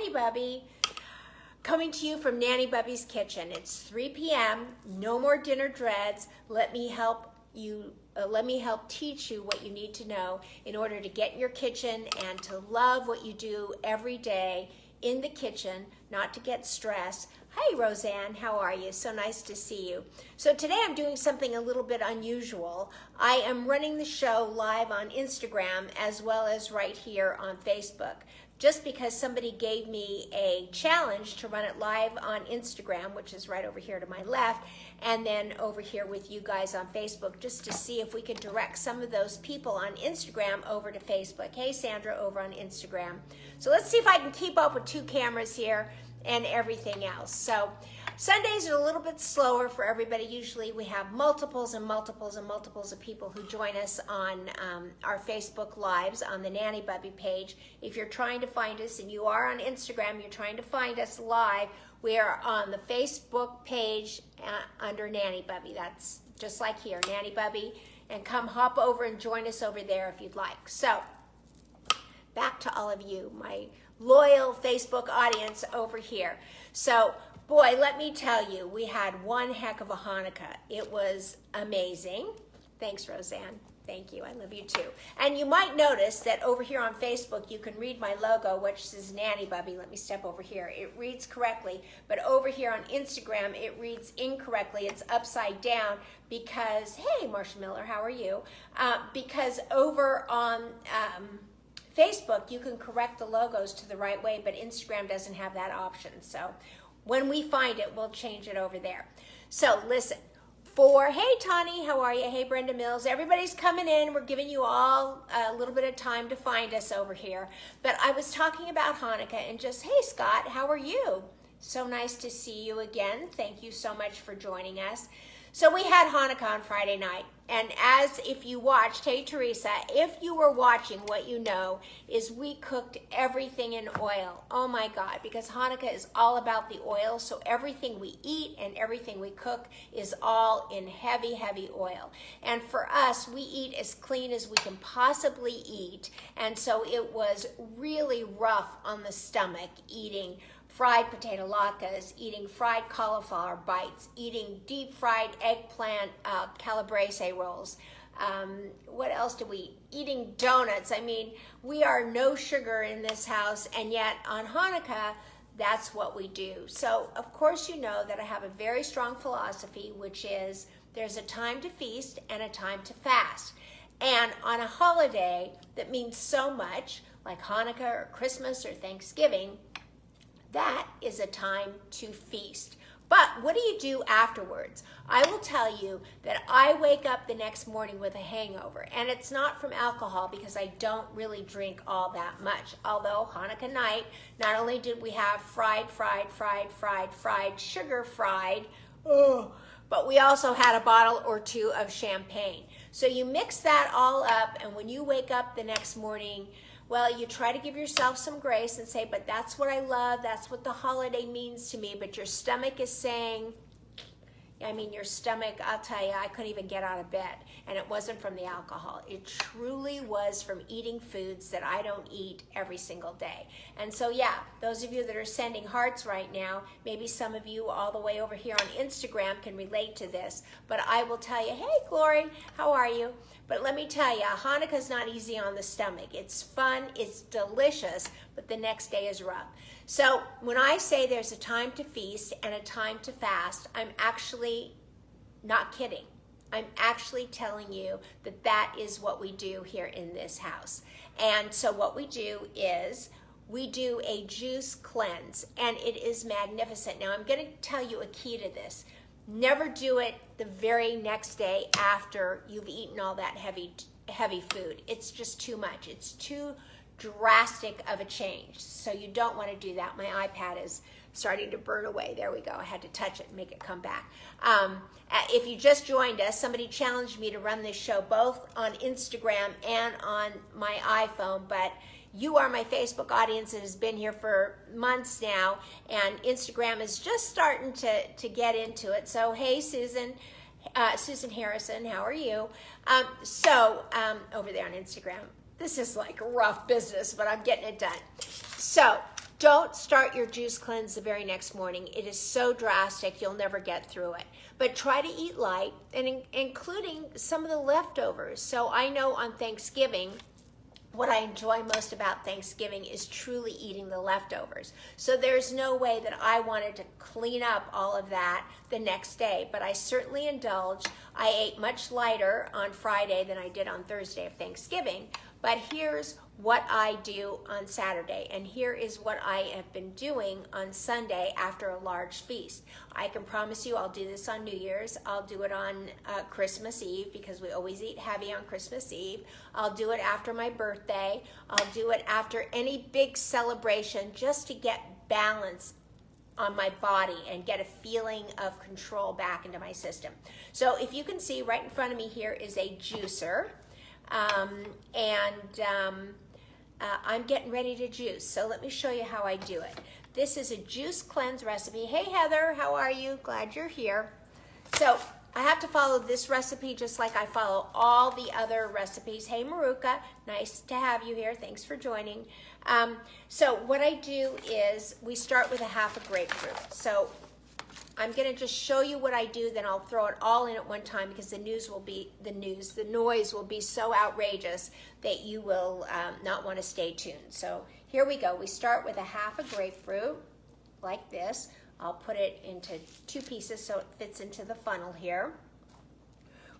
Nanny Bubby, coming to you from Nanny Bubby's kitchen. It's 3 p.m. No more dinner dreads. Let me help you. Let me help teach you what you need to know in order to get in your kitchen and to love what you do every day in the kitchen, not to get stressed. Hey Roseanne, how are you? So nice to see you. So today I'm doing something a little bit unusual. I am running the show live on Instagram as well as right here on Facebook, just because somebody gave me a challenge to run it live on Instagram, which is right over here to my left, and then over here with you guys on Facebook, just to see if we could direct some of those people on Instagram over to Facebook. Hey Sandra over on Instagram. So let's see if I can keep up with 2 cameras here and everything else. So Sundays are a little bit slower for everybody. Usually we have multiples and multiples and multiples of people who join us on our Facebook Lives on the Nanny Bubby page. If you're trying to find us and you are on Instagram, you're trying to find us live, we are on the Facebook page under Nanny Bubby. That's just like here, Nanny Bubby, and come hop over and join us over there if you'd like. So back to all of you, my loyal Facebook audience over here. So boy, let me tell you, we had one heck of a Hanukkah. It was amazing. Thanks, Roseanne. Thank you. I love you too. And you might notice that over here on Facebook, you can read my logo, which says Nanny Bubby. Let me step over here. It reads correctly, but over here on Instagram, it reads incorrectly. It's upside down because, hey, Marsha Miller, how are you? Because over on Facebook, you can correct the logos to the right way, but Instagram doesn't have that option. So when we find it, we'll change it over there. So listen, hey Tawny, how are you? Hey Brenda Mills, everybody's coming in. We're giving you all a little bit of time to find us over here. But I was talking about Hanukkah and just, hey Scott, how are you? So nice to see you again. Thank you so much for joining us. So we had Hanukkah on Friday night, and as if you watched, hey Teresa, if you were watching, what you know is we cooked everything in oil. Oh my God, because Hanukkah is all about the oil, so everything we eat and everything we cook is all in heavy, heavy oil. And for us, we eat as clean as we can possibly eat, and so it was really rough on the stomach eating fried potato latkes, eating fried cauliflower bites, eating deep fried eggplant calabrese rolls. What else do we eat? Eating donuts. I mean, we are no sugar in this house, and yet on Hanukkah, that's what we do. So, of course, you know that I have a very strong philosophy, which is there's a time to feast and a time to fast. And on a holiday that means so much, like Hanukkah or Christmas or Thanksgiving, that is a time to feast. But what do you do afterwards? I will tell you that I wake up the next morning with a hangover, and it's not from alcohol because I don't really drink all that much. Although Hanukkah night, not only did we have fried, sugar fried, but we also had a bottle or 2 of champagne. So you mix that all up, and when you wake up the next morning, well, you try to give yourself some grace and say, but that's what I love, that's what the holiday means to me, but your stomach is saying, I mean, your stomach, I'll tell you, I couldn't even get out of bed, and it wasn't from the alcohol. It truly was from eating foods that I don't eat every single day. And so, yeah, those of you that are sending hearts right now, maybe some of you all the way over here on Instagram can relate to this, but I will tell you, hey, Glory, how are you? But let me tell you, Hanukkah's not easy on the stomach. It's fun, it's delicious, but the next day is rough. So when I say there's a time to feast and a time to fast, I'm actually not kidding. I'm actually telling you that that is what we do here in this house. And so what we do is we do a juice cleanse, and it is magnificent. Now I'm going to tell you a key to this. Never do it the very next day after you've eaten all that heavy food. It's just too much. It's too drastic of a change. So you don't want to do that. My iPad is starting to burn away. There we go. I had to touch it and make it come back. If you just joined us, somebody challenged me to run this show both on Instagram and on my iPhone, but you are my Facebook audience that has been here for months now, and Instagram is just starting to get into it. So, hey, Susan Harrison, how are you? Over there on Instagram, this is like rough business, but I'm getting it done. So, Don't start your juice cleanse the very next morning. It is so drastic, you'll never get through it. But try to eat light, and including some of the leftovers. So I know on Thanksgiving, what I enjoy most about Thanksgiving is truly eating the leftovers. So there's no way that I wanted to clean up all of that the next day, but I certainly indulged. I ate much lighter on Friday than I did on Thursday of Thanksgiving, but here's what I do on Saturday, and here is what I have been doing on Sunday after a large feast. I can promise you I'll do this on New Year's. I'll do it on Christmas Eve, because we always eat heavy on Christmas Eve. I'll do it after my birthday. I'll do it after any big celebration, just to get balance on my body and get a feeling of control back into my system. So if you can see, right in front of me here is a juicer. I'm getting ready to juice. So let me show you how I do it. This is a juice cleanse recipe. Hey Heather, how are you? Glad you're here. So I have to follow this recipe just like I follow all the other recipes. Hey Maruka, nice to have you here. Thanks for joining. So what I do is we start with a half a grapefruit. So I'm going to just show you what I do, then I'll throw it all in at one time, because the noise will be so outrageous that you will not want to stay tuned. So here we go. We start with a half a grapefruit like this. I'll put it into 2 pieces so it fits into the funnel here.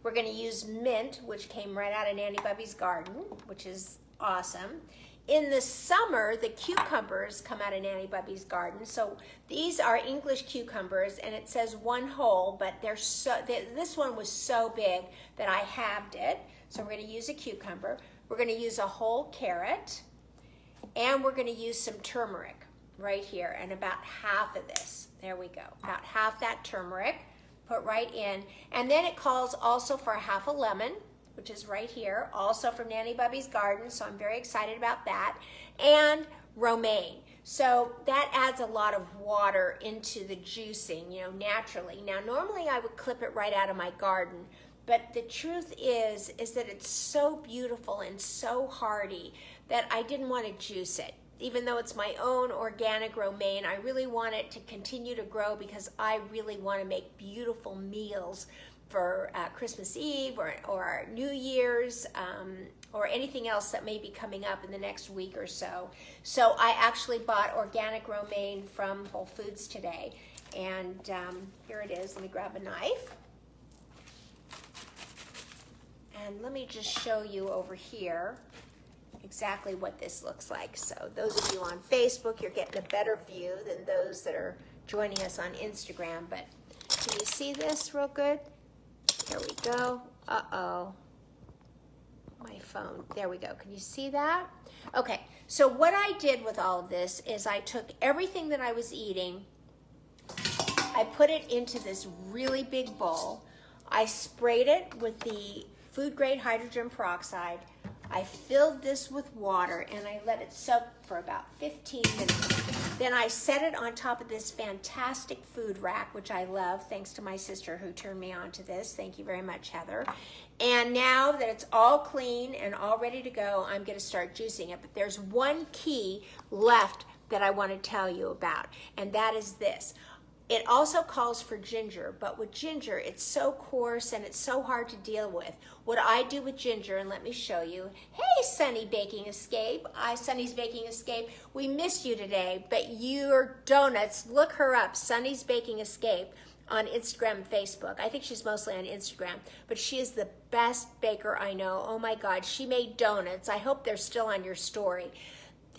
We're going to use mint, which came right out of Nanny Bubby's garden, which is awesome. In the summer, the cucumbers come out of Nanny Bubby's garden. So these are English cucumbers, and it says 1 whole, but this one was so big that I halved it. So we're going to use a cucumber. We're going to use a whole carrot, and we're going to use some turmeric right here, and about half of this. There we go. About half that turmeric, put right in. And then it calls also for half a lemon, which is right here, also from Nanny Bubby's garden, so I'm very excited about that, and romaine. So that adds a lot of water into the juicing, naturally. Now, normally I would clip it right out of my garden, but the truth is that it's so beautiful and so hardy that I didn't want to juice it. Even though it's my own organic romaine, I really want it to continue to grow, because I really want to make beautiful meals for Christmas Eve or New Year's, or anything else that may be coming up in the next week or so. So I actually bought organic romaine from Whole Foods today, and here it is. Let me grab a knife. And let me just show you over here exactly what this looks like. So those of you on Facebook, you're getting a better view than those that are joining us on Instagram, but can you see this real good? There we go. Uh-oh. My phone. There we go. Can you see that? Okay, so what I did with all of this is I took everything that I was eating, I put it into this really big bowl. I sprayed it with the food grade hydrogen peroxide. I filled this with water, and I let it soak for about 15 minutes. Then I set it on top of this fantastic food rack, which I love, thanks to my sister who turned me on to this. Thank you very much, Heather. And now that it's all clean and all ready to go, I'm going to start juicing it. But there's one key left that I want to tell you about, and that is this. It also calls for ginger, but with ginger, it's so coarse and it's so hard to deal with. What I do with ginger, and let me show you. Hey, Sunny Baking Escape. Sunny's Baking Escape. We missed you today, but your donuts, look her up, Sunny's Baking Escape, on Instagram and Facebook. I think she's mostly on Instagram, but she is the best baker I know. Oh my God, she made donuts. I hope they're still on your story.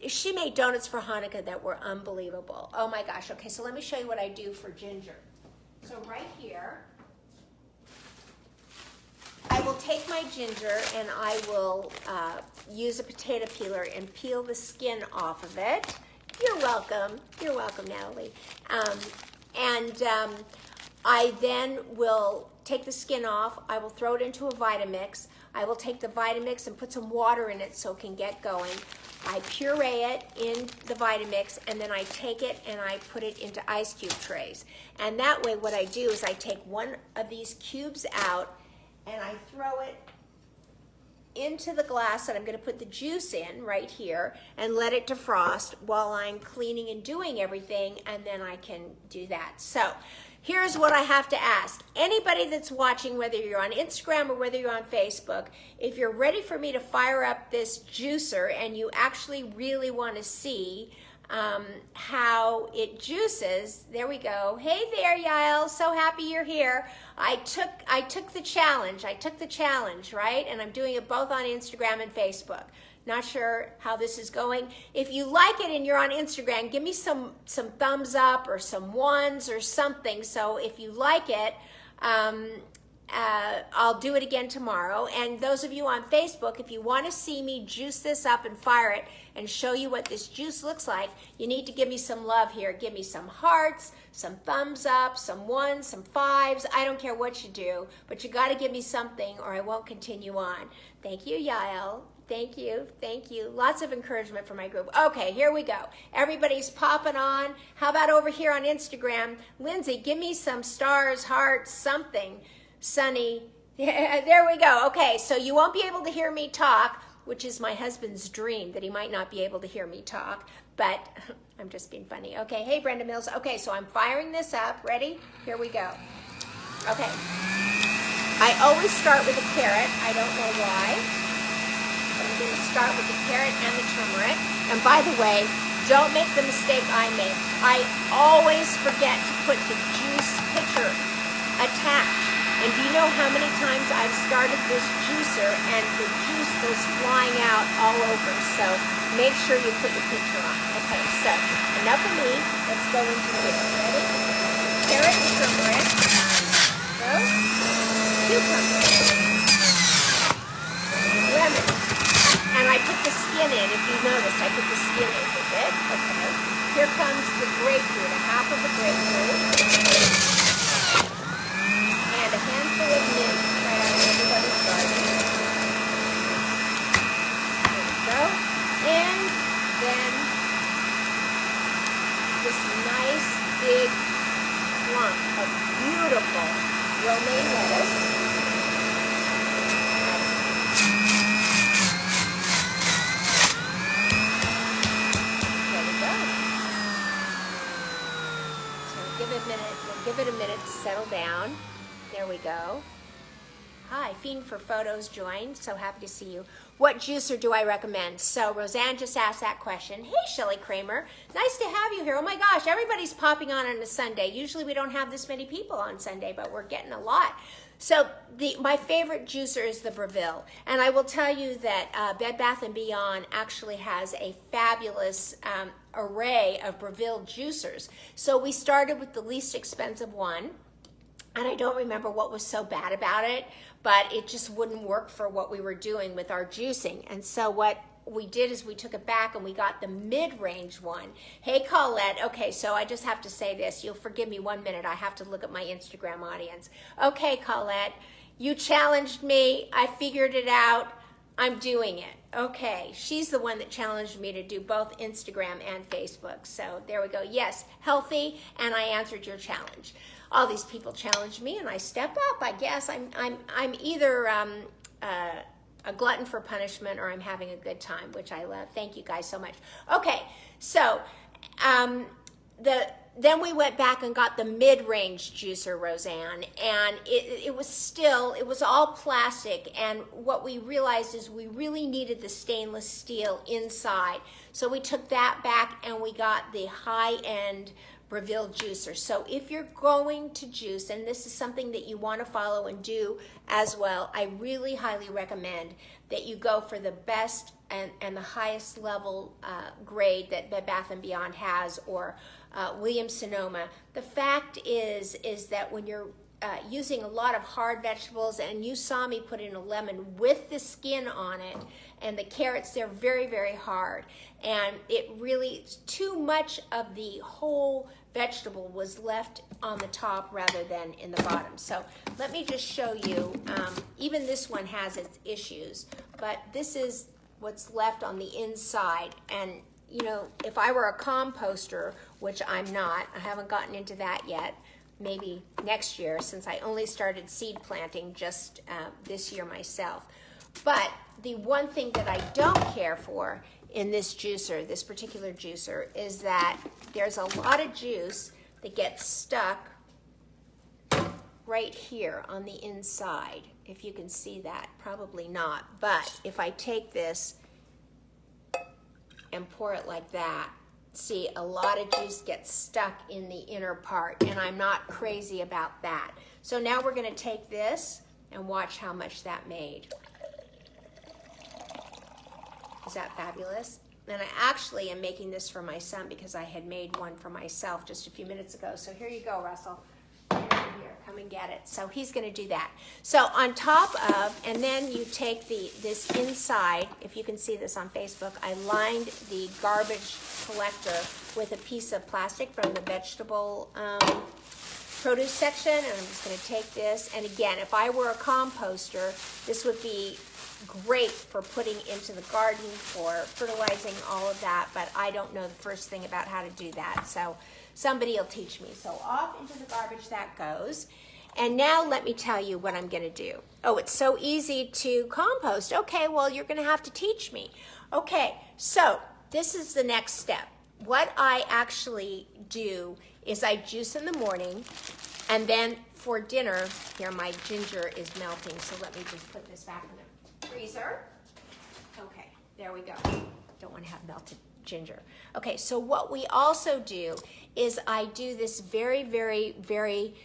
She made donuts for Hanukkah that were unbelievable. Oh my gosh. Okay, so let me show you what I do for ginger. So right here, I will take my ginger and I will use a potato peeler and peel the skin off of it. You're welcome. You're welcome, Natalie. I then will take the skin off. I will throw it into a Vitamix. I will take the Vitamix and put some water in it so it can get going. I puree it in the Vitamix, and then I take it and I put it into ice cube trays. And that way what I do is I take one of these cubes out and I throw it into the glass that I'm going to put the juice in right here and let it defrost while I'm cleaning and doing everything, and then I can do that. So here's what I have to ask. Anybody that's watching, whether you're on Instagram or whether you're on Facebook, if you're ready for me to fire up this juicer and you actually really want to see how it juices, there we go. Hey there, Yael, so happy you're here. I took the challenge. I took the challenge, right? And I'm doing it both on Instagram and Facebook. Not sure how this is going. If you like it and you're on Instagram, give me some thumbs up or some ones or something. So if you like it, I'll do it again tomorrow. And those of you on Facebook, if you want to see me juice this up and fire it and show you what this juice looks like, you need to give me some love here. Give me some hearts, some thumbs up, some ones, some fives. I don't care what you do, but you got to give me something or I won't continue on. Thank you, Yael. Thank you, thank you. Lots of encouragement for my group. Okay, here we go. Everybody's popping on. How about over here on Instagram? Lindsay, give me some stars, hearts, something. Sunny, there we go. Okay, so you won't be able to hear me talk, which is my husband's dream, that he might not be able to hear me talk, but I'm just being funny. Okay, hey Brenda Mills. Okay, so I'm firing this up. Ready? Here we go. Okay. I always start with a carrot. I don't know why. But I'm going to start with the carrot and the turmeric. And by the way, don't make the mistake I made. I always forget to put the juice pitcher attached. And do you know how many times I've started this juicer and the juice goes flying out all over? So make sure you put the pitcher on. Okay, so enough of me. Let's go into here. Ready? Carrot and turmeric. Go. Cucumber. Lemon. And I put the skin in. If you notice, I put the skin in with it. Okay. Here comes the grapefruit, a half of a grapefruit. And a handful of mint right out of everybody's garden. There we go. And then this nice big clump of beautiful romaine lettuce. There we go. So we'll give it a minute to settle down. There we go. Hi, Fiend for Photos joined. So happy to see you. What juicer do I recommend? So Roseanne just asked that question. Hey, Shelly Kramer. Nice to have you here. Oh my gosh, everybody's popping on a Sunday. Usually we don't have this many people on Sunday, but we're getting a lot. So my favorite juicer is the Breville. And I will tell you that Bed Bath & Beyond actually has a fabulous array of Breville juicers. So we started with the least expensive one. And I don't remember what was so bad about it, but it just wouldn't work for what we were doing with our juicing. And so what we did is we took it back and we got the mid-range one. Hey, Colette. Okay, so I just have to say this. You'll forgive me 1 minute. I have to look at my Instagram audience. Okay, Colette, you challenged me. I figured it out. I'm doing it. Okay, she's the one that challenged me to do both Instagram and Facebook. So there we go. Yes, healthy, and I answered your challenge. All these people challenge me, and I step up. I guess I'm either a glutton for punishment or I'm having a good time, which I love. Thank you guys so much. Okay, so then we went back and got the mid-range juicer, Roseanne, and it was all plastic, and what we realized is we really needed the stainless steel inside. So we took that back and we got the high-end Breville juicer. So if you're going to juice, and this is something that you want to follow and do as well, I really highly recommend that you go for the best and the highest level grade that Bed Bath & Beyond has, or Williams-Sonoma. The fact is that when you're using a lot of hard vegetables, and you saw me put in a lemon with the skin on it, and the carrots, they're very, very hard. And it really, too much of the whole vegetable was left on the top rather than in the bottom. So let me just show you, even this one has its issues, but this is what's left on the inside. And you know, if I were a composter, which I'm not, I haven't gotten into that yet, maybe next year, since I only started seed planting just this year myself. But the one thing that I don't care for in this juicer, this particular juicer, is that there's a lot of juice that gets stuck right here on the inside. If you can see that, probably not. But if I take this and pour it like that, see, a lot of juice gets stuck in the inner part, and I'm not crazy about that. So now we're gonna take this and watch how much that made. Is that fabulous? And I actually am making this for my son because I had made one for myself just a few minutes ago. So here you go, Russell. Here, come and get it. So he's gonna do that. So on top of, and then you take this inside, if you can see this on Facebook, I lined the garbage collector with a piece of plastic from the vegetable produce section, and I'm just gonna take this, and again, if I were a composter, this would be great for putting into the garden, for fertilizing, all of that, but I don't know the first thing about how to do that, so somebody will teach me. So off into the garbage that goes. And now let me tell you what I'm gonna do. Oh, it's so easy to compost. Okay, well, you're gonna have to teach me. Okay, so this is the next step. What I actually do is I juice in the morning, and then for dinner, here my ginger is melting, so let me just put this back in the freezer. Okay, there we go. Don't want to have melted ginger. Okay, so what we also do is I do this very, very, very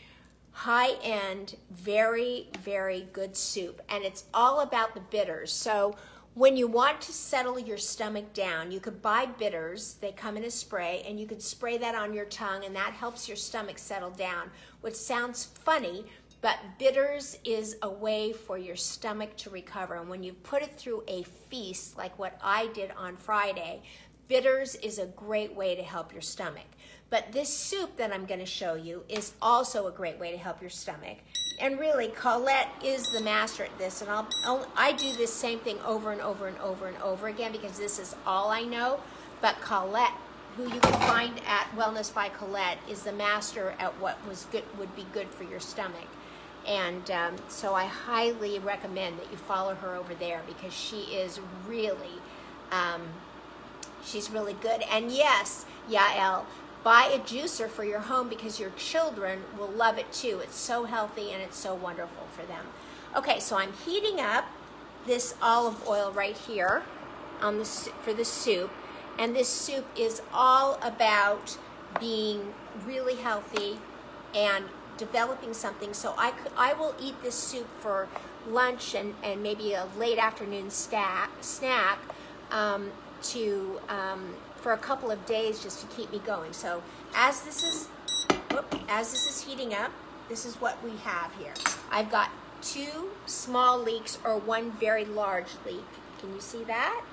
high-end, very, very good soup, and it's all about the bitters. So when you want to settle your stomach down, you could buy bitters. They come in a spray, and you could spray that on your tongue, and that helps your stomach settle down, which sounds funny, but bitters is a way for your stomach to recover. And when you put it through a feast, like what I did on Friday, bitters is a great way to help your stomach. But this soup that I'm gonna show you is also a great way to help your stomach. And really, Colette is the master at this, and I do this same thing over and over and over and over again because this is all I know. But Colette, who you can find at Wellness by Colette, is the master at what would be good for your stomach. And so I highly recommend that you follow her over there because she is really, she's really good. And yes, Yael, buy a juicer for your home because your children will love it too. It's so healthy and it's so wonderful for them. Okay, so I'm heating up this olive oil right here on for the soup. And this soup is all about being really healthy and developing something. So I will eat this soup for lunch and maybe a late afternoon snack for a couple of days just to keep me going. So as this is heating up, this is what we have here. I've got 2 small leeks or 1 very large leek. Can you see that?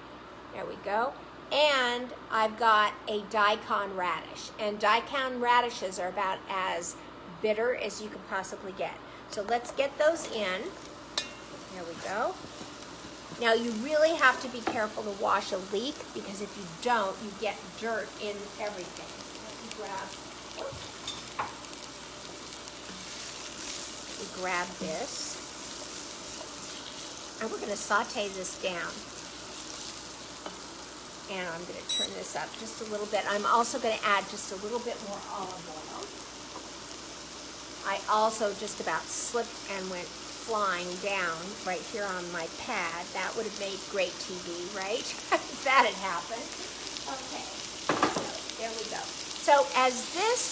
There we go. And I've got a daikon radish. And daikon radishes are about as bitter as you can possibly get. So let's get those in. There we go. Now you really have to be careful to wash a leek because if you don't, you get dirt in everything. We grab this. And we're going to saute this down. And I'm going to turn this up just a little bit. I'm also going to add just a little bit more olive oil. I also just about slipped and went flying down right here on my pad. That would have made great TV, right? If that had happened. Okay, so there we go. So as this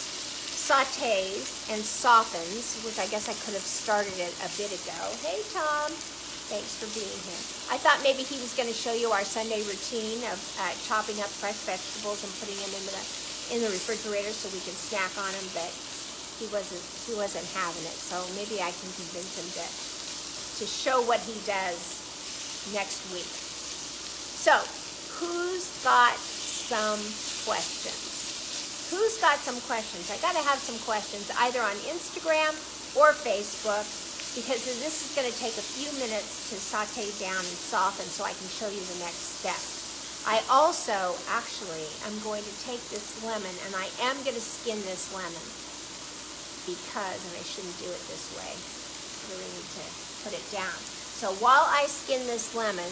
sautés and softens, which I guess I could have started it a bit ago. Hey, Tom. Thanks for being here. I thought maybe he was going to show you our Sunday routine of chopping up fresh vegetables and putting them in the refrigerator so we can snack on them, but he wasn't having it. So maybe I can convince him to show what he does next week. So who's got some questions? Who's got some questions? I got to have some questions either on Instagram or Facebook, because this is going to take a few minutes to saute down and soften so I can show you the next step. I also, actually, I'm going to take this lemon, and I am going to skin this lemon because, and I shouldn't do it this way, I really need to put it down. So while I skin this lemon,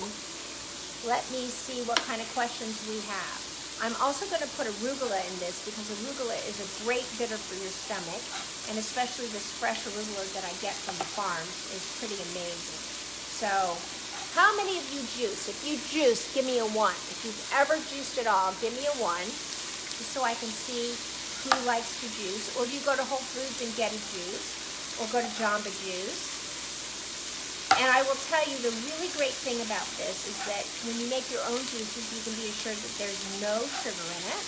let me see what kind of questions we have. I'm also going to put arugula in this because arugula is a great bitter for your stomach, and especially this fresh arugula that I get from the farms is pretty amazing. So, how many of you juice? If you juice, give me a 1. If you've ever juiced at all, give me a 1, just so I can see who likes to juice. Or you go to Whole Foods and get a juice, or go to Jamba Juice. And I will tell you, the really great thing about this is that when you make your own juices, you can be assured that there's no sugar in it,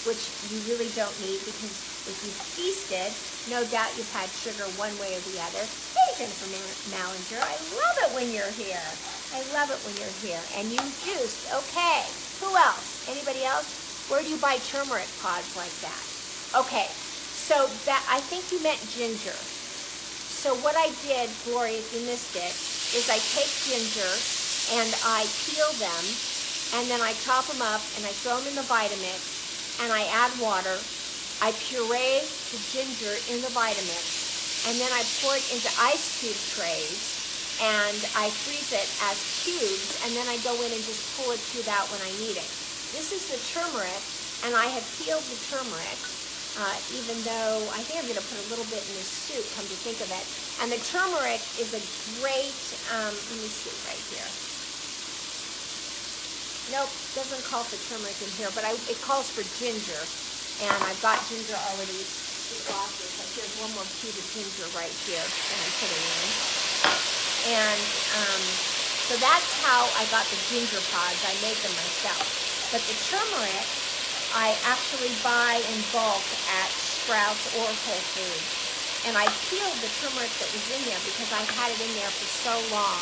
which you really don't need, because if you've feasted, no doubt you've had sugar one way or the other. Hey, Jennifer Mallinger, I love it when you're here. I love it when you're here. And you juiced. Okay. Who else? Anybody else? Where do you buy turmeric pods like that? Okay. So that, I think you meant ginger. So what I did, Gloria, if you missed it, is I take ginger and I peel them, and then I chop them up and I throw them in the Vitamix, and I add water. I puree the ginger in the Vitamix, and then I pour it into ice cube trays, and I freeze it as cubes, and then I go in and just pull a cube out when I need it. This is the turmeric, and I have peeled the turmeric. Even though I think I'm going to put a little bit in this soup, come to think of it. And the turmeric is a great, let me see right here. Nope, doesn't call for turmeric in here, but it calls for ginger. And I've got ginger already frosted. So here's one more cube of ginger right here that I'm putting in. And so that's how I got the ginger pods. I made them myself. But the turmeric, I actually buy in bulk at Sprouts or Whole Foods. And I peeled the turmeric that was in there because I've had it in there for so long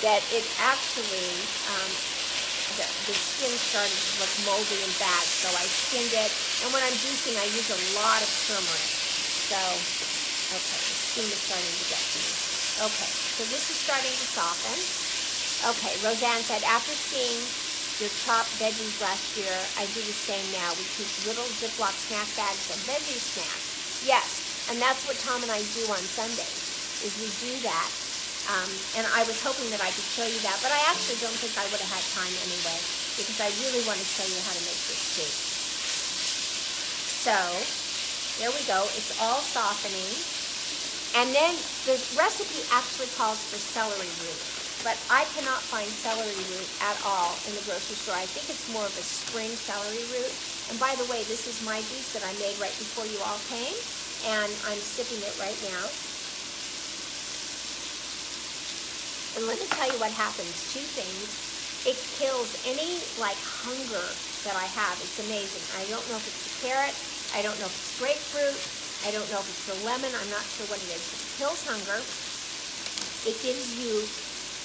that it actually, the skin started to look moldy and bad. So I skinned it. And when I'm juicing, I use a lot of turmeric. So, okay, the skin is starting to get to me. Okay, so this is starting to soften. Okay, Roseanne said, after seeing your chopped veggies last year, I do the same now. We keep little Ziploc snack bags of veggie snacks. Yes, and that's what Tom and I do on Sundays, is we do that. And I was hoping that I could show you that, but I actually don't think I would have had time anyway, because I really want to show you how to make this soup. So, there we go. It's all softening. And then the recipe actually calls for celery root. But I cannot find celery root at all in the grocery store. I think it's more of a spring celery root. And by the way, this is my juice that I made right before you all came, and I'm sipping it right now. And let me tell you what happens. 2 things. It kills any hunger that I have. It's amazing. I don't know if it's the carrot. I don't know if it's grapefruit. I don't know if it's the lemon. I'm not sure what it is. It kills hunger. It gives you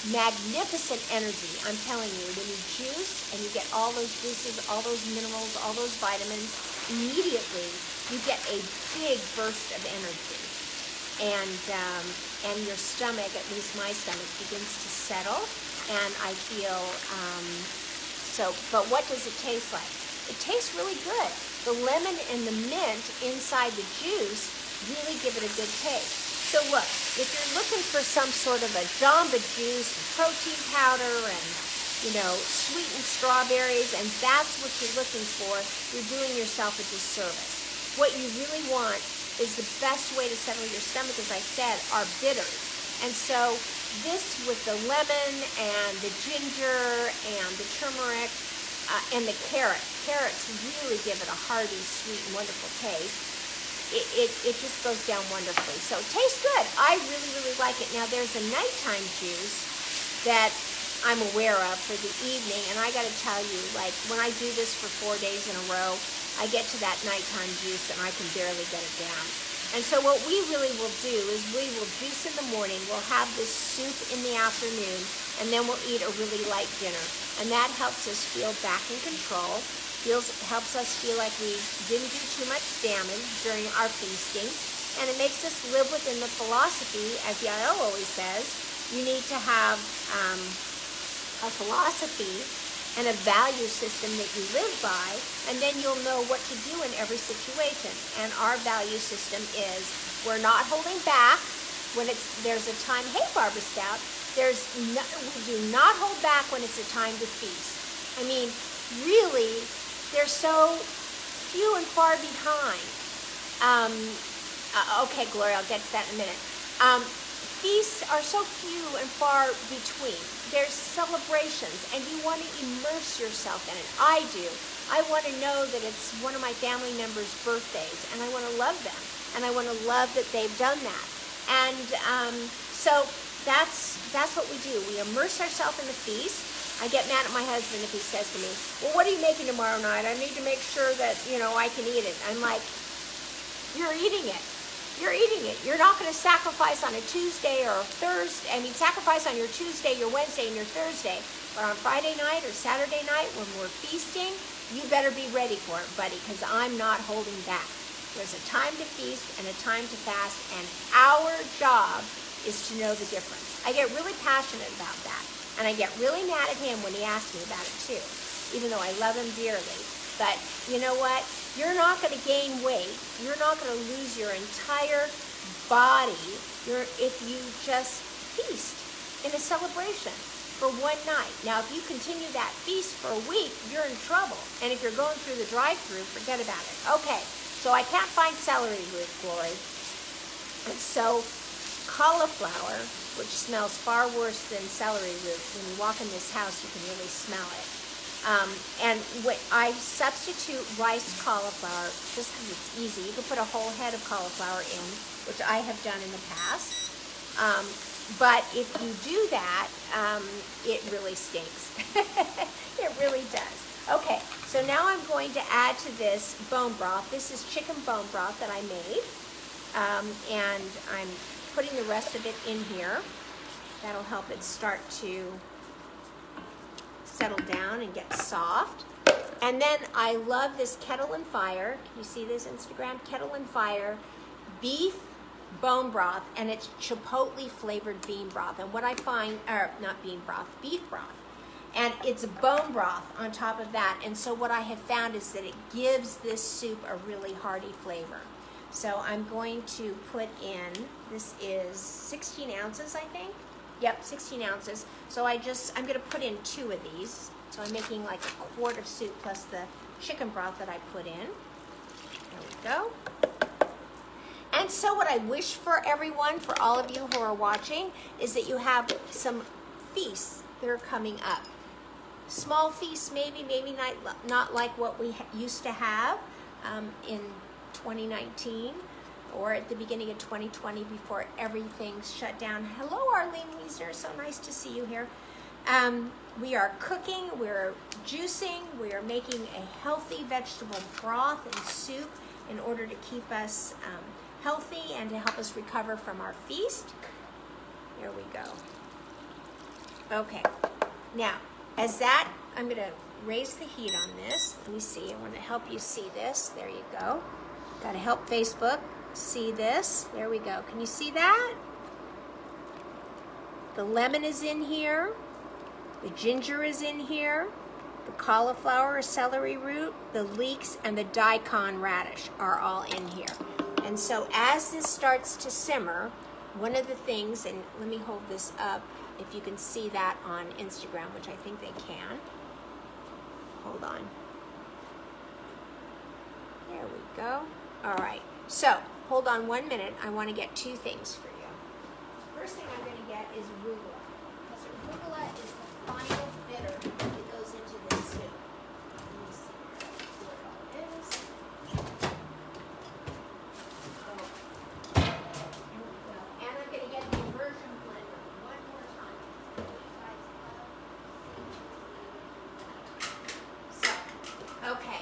magnificent energy. I'm telling you, when you juice and you get all those juices, all those minerals, all those vitamins, immediately you get a big burst of energy. And your stomach, at least my stomach, begins to settle, and I feel, but what does it taste like? It tastes really good. The lemon and the mint inside the juice really give it a good taste. So look, if you're looking for some sort of a Jamba Juice, protein powder, and, sweetened strawberries, and that's what you're looking for, you're doing yourself a disservice. What you really want is the best way to settle your stomach, as I said, are bitters. And so this with the lemon and the ginger and the turmeric and the carrots really give it a hearty, sweet, and wonderful taste. It just goes down wonderfully. So it tastes good. I really, really like it. Now there's a nighttime juice that I'm aware of for the evening, and I got to tell you, when I do this for 4 days in a row, I get to that nighttime juice and I can barely get it down. And so what we really will do is we will juice in the morning, we'll have this soup in the afternoon, and then we'll eat a really light dinner. And that helps us feel back in control. Helps us feel like we didn't do too much damage during our feasting, and it makes us live within the philosophy, as Yael always says, you need to have a philosophy and a value system that you live by, and then you'll know what to do in every situation. And our value system is, we're not holding back, there's a time, hey Barbara Stout, we do not hold back when it's a time to feast. I mean, really, they're so few and far behind. Okay, Gloria, I'll get to that in a minute. Feasts are so few and far between. There's celebrations, and you want to immerse yourself in it. I do. I want to know that it's one of my family members' birthdays, and I want to love them, and I want to love that they've done that. And so that's what we do. We immerse ourselves in the feast. I get mad at my husband if he says to me, well, what are you making tomorrow night? I need to make sure that, I can eat it. I'm like, you're eating it. You're eating it. You're not going to sacrifice on a Tuesday or a Thursday. I mean, sacrifice on your Tuesday, your Wednesday, and your Thursday. But on Friday night or Saturday night when we're feasting, you better be ready for it, buddy, because I'm not holding back. There's a time to feast and a time to fast, and our job is to know the difference. I get really passionate about that, and I get really mad at him when he asks me about it too, even though I love him dearly. But you know what? You're not going to gain weight. You're not going to lose your entire body if you just feast in a celebration for one night. Now, if you continue that feast for a week, you're in trouble. And if you're going through the drive-thru, forget about it. Okay, so I can't find celery root, Glory. And so cauliflower, which smells far worse than celery root, when you walk in this house, you can really smell it. And when I substitute riced cauliflower, just because it's easy. You can put a whole head of cauliflower in, which I have done in the past. But if you do that, it really stinks. It really does. Okay, so now I'm going to add to this bone broth. This is chicken bone broth that I made. And I'm putting the rest of it in here. That'll help it start to settle down and get soft. And then I love this Kettle and Fire. Can you see this, Instagram? Kettle and Fire beef bone broth, and it's chipotle flavored bean broth. And what I find, or not bean broth, beef broth. And it's bone broth on top of that. And so what I have found is that it gives this soup a really hearty flavor. So I'm going to put in, this is 16 ounces, I think. Yep, 16 ounces. So I'm going to put in 2 of these. So I'm making like a quart of soup plus the chicken broth that I put in. There we go. And so what I wish for everyone, for all of you who are watching, is that you have some feasts that are coming up. Small feasts, maybe not like what we used to have in 2019 or at the beginning of 2020 before everything shut down. Hello, Arlene Wiesner, so nice to see you here. We are cooking, we're juicing, we are making a healthy vegetable broth and soup in order to keep us healthy and to help us recover from our feast. There we go. Okay, now as that, I'm going to raise the heat on this. Let me see, I want to help you see this. There you go. Got to help Facebook see this. There we go. Can you see that? The lemon is in here. The ginger is in here. The cauliflower or celery root, the leeks, and the daikon radish are all in here. And so as this starts to simmer, one of the things, and let me hold this up if you can see that on Instagram, which I think they can. Hold on. There we go. All right. So hold on 1 minute. I want to get 2 things for you. First thing I'm going to get is arugula. Because arugula is the final bitter that goes into this soup. Let me see where it all is. Oh. Here we go. And I'm going to get the immersion blender one more time. So, okay.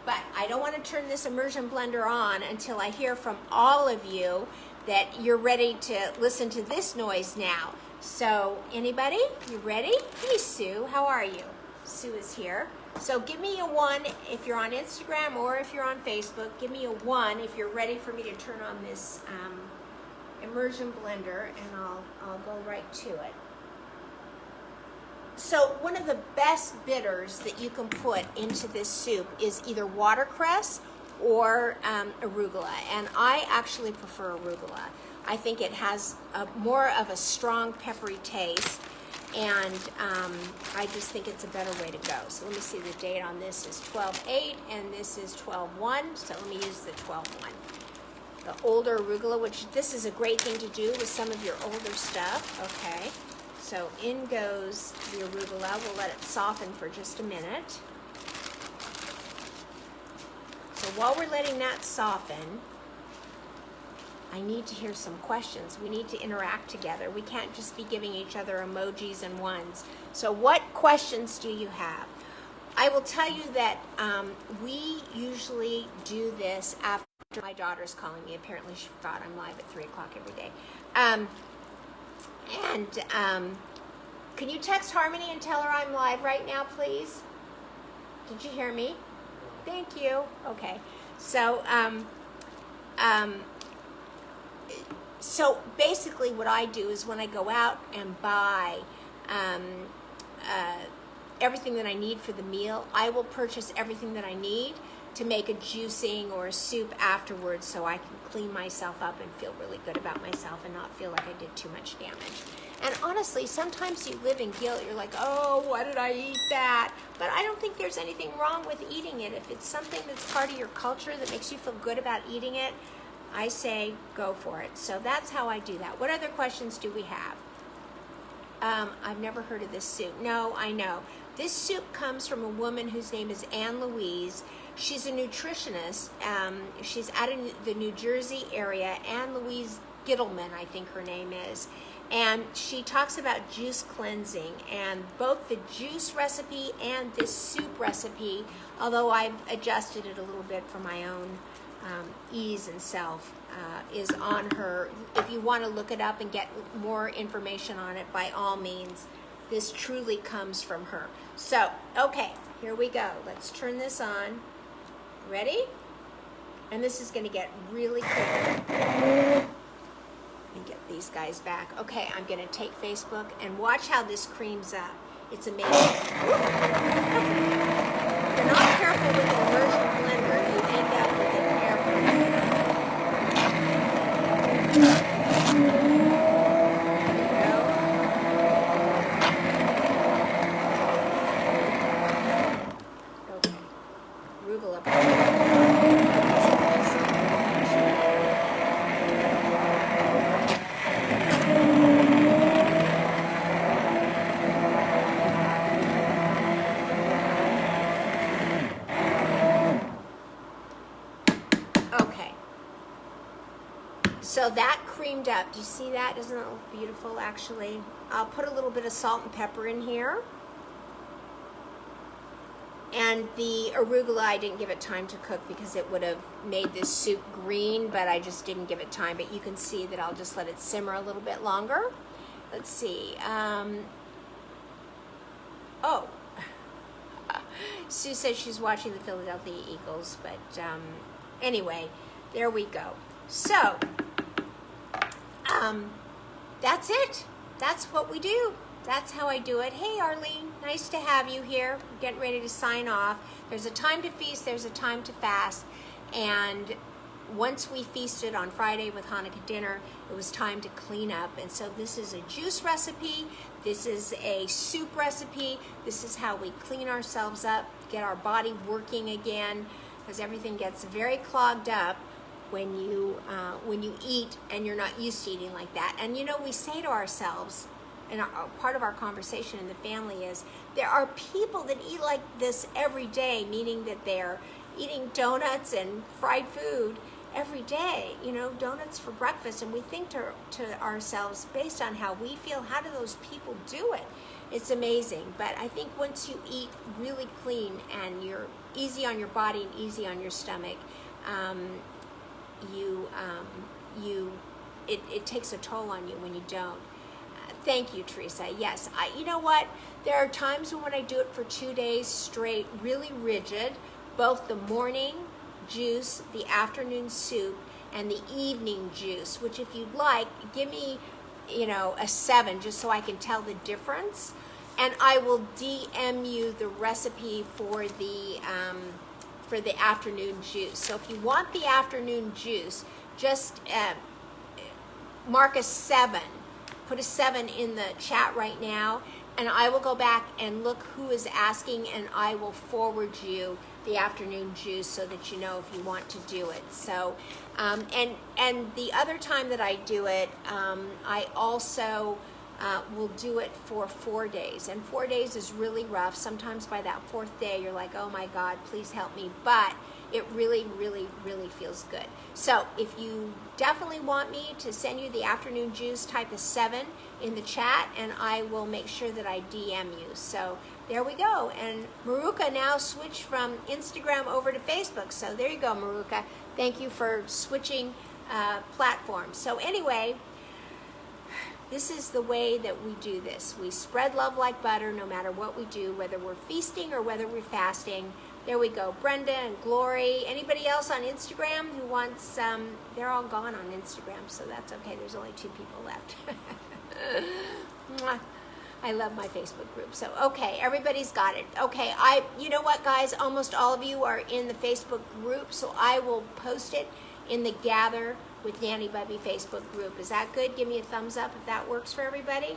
But I don't want to turn this immersion blender on until I hear from all of you that you're ready to listen to this noise now. So, anybody? You ready? Hey, Sue. How are you? Sue is here. So, give me a 1 if you're on Instagram or if you're on Facebook. Give me a 1 if you're ready for me to turn on this immersion blender, and I'll go right to it. So one of the best bitters that you can put into this soup is either watercress or arugula. And I actually prefer arugula. I think it has more of a strong peppery taste, and I just think it's a better way to go. So let me see, the date on this is 12/8 and this is 12/1, so let me use the 12/1. The older arugula, which this is a great thing to do with some of your older stuff. Okay, so in goes the arugula. We'll let it soften for just a minute. So while we're letting that soften, I need to hear some questions. We need to interact together. We can't just be giving each other emojis and ones. So what questions do you have? I will tell you that we usually do this after my daughter's calling me. Apparently she forgot I'm live at 3 o'clock every day. Can you text Harmony and tell her I'm live right now, please? Did you hear me? Thank you. Okay. So, so basically what I do is when I go out and buy everything that I need for the meal, I will purchase everything that I need to make a juicing or a soup afterwards, so I can clean myself up and feel really good about myself and not feel like I did too much damage. And honestly, sometimes you live in guilt. You're like, oh, why did I eat that? But I don't think there's anything wrong with eating it. If it's something that's part of your culture that makes you feel good about eating it, I say go for it. So that's how I do that. What other questions do we have? I've never heard of this soup. No, I know. This soup comes from a woman whose name is Anne Louise. She's a nutritionist. She's out of the New Jersey area. Anne Louise Gittleman, I think her name is. And she talks about juice cleansing, and both the juice recipe and this soup recipe, although I've adjusted it a little bit for my own ease and self, is on her. If you want to look it up and get more information on it, by all means, this truly comes from her. So, okay, here we go. Let's turn this on. Ready? And this is going to get really quick. Let me get these guys back. Okay, I'm going to take Facebook and watch how this creams up. It's amazing. If you're not careful with an immersion blender, you end up with an air fryer. Okay. Arugula. So that creamed up. Do you see that? Doesn't that look beautiful, actually? I'll put a little bit of salt and pepper in here. And the arugula, I didn't give it time to cook because it would have made this soup green, but I just didn't give it time. But you can see that I'll just let it simmer a little bit longer. Let's see. Oh. Sue says she's watching the Philadelphia Eagles, but anyway, there we go. So, that's it. That's what we do. That's how I do it. Hey, Arlene, nice to have you here. We're getting ready to sign off. There's a time to feast, there's a time to fast. And once we feasted on Friday with Hanukkah dinner, it was time to clean up. And so this is a juice recipe. This is a soup recipe. This is how we clean ourselves up, get our body working again, because everything gets very clogged up when you eat and you're not used to eating like that. And you know, we say to ourselves, and part of our conversation in the family is, there are people that eat like this every day, meaning that they're eating donuts and fried food every day, you know, donuts for breakfast, and we think to ourselves, based on how we feel, how do those people do it? It's amazing. But I think once you eat really clean and you're easy on your body and easy on your stomach, it takes a toll on you when you don't. Thank you, Teresa. Yes, you know what? There are times when I do it for 2 days straight, really rigid, both the morning juice, the afternoon soup, and the evening juice, which if you'd like, give me, you know, a 7 just so I can tell the difference. And I will DM you the recipe for the for the afternoon juice. So if you want the afternoon juice, just mark a 7. Put a 7 in the chat right now, and I will go back and look who is asking, and I will forward you the afternoon juice so that you know if you want to do it. So, and the other time that I do it, I also will do it for 4 days. And 4 days is really rough. Sometimes by that 4th day, you're like, oh my God, please help me. But it really, really, really feels good. So if you definitely want me to send you the afternoon juice, type a 7 in the chat, and I will make sure that I DM you. So there we go. And Maruka now switched from Instagram over to Facebook. So there you go, Maruka. Thank you for switching platforms. So anyway, this is the way that we do this. We spread love like butter no matter what we do, whether we're feasting or whether we're fasting. There we go. Brenda and Glory. Anybody else on Instagram who wants, they're all gone on Instagram, so that's okay. There's only 2 people left. I love my Facebook group. So, okay, everybody's got it. Okay, you know what, guys? Almost all of you are in the Facebook group, so I will post it in the Gather with Nanny Bubby Facebook group. Is that good? Give me a thumbs up if that works for everybody.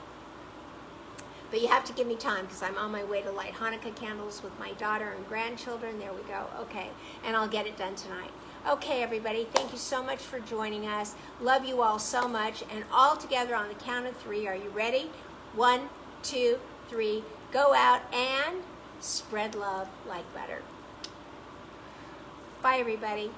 But you have to give me time because I'm on my way to light Hanukkah candles with my daughter and grandchildren. There we go. Okay, and I'll get it done tonight. Okay, everybody, thank you so much for joining us. Love you all so much. And all together on the count of 3. Are you ready? 1, 2, 3. Go out and spread love like butter. Bye, everybody.